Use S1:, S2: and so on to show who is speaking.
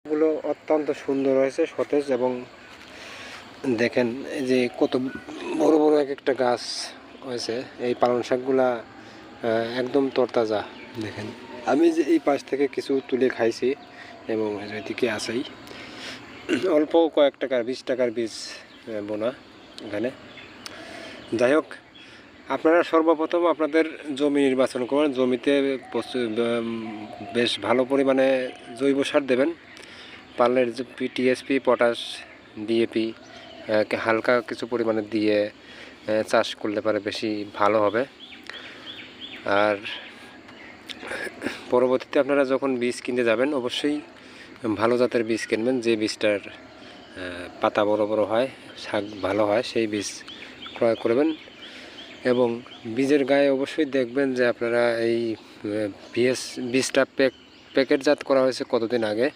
S1: গুলো অত্যন্ত সুন্দর হয়েছে, সতেজ, এবং দেখেন এই যে কত বড় বড় এক একটা গাছ হয়েছে। এই পালং শাকগুলা একদম তরতাজা। দেখেন আমি যে এই পাশ থেকে কিছু তুলে খাইছি, এবং এদিকে আসেই অল্প কয়েক টাকার 20 টাকার বীজ বোনা এখানে। যাই হোক, আপনারা সর্বপ্রথম আপনাদের জমি নির্বাচন করবেন। জমিতে বেশ ভালো পরিমাণে জৈব সার দেবেন। পারলে টিএসপি, পটাশ, ডিএপি হালকা কিছু পরিমাণে দিয়ে চাষ করলে পারে বেশি ভালো হবে। আর পরবর্তীতে আপনারা যখন বীজ কিনতে যাবেন, অবশ্যই ভালো জাতের বীজ কিনবেন, যে বীজটার পাতা বড় বড় হয়, শাক ভালো হয়, সেই বীজ ক্রয় করবেন। এবং বীজের গায়ে অবশ্যই দেখবেন যে আপনারা এই বীজটা প্যাকেটজাত করা হয়েছে কতদিন আগে,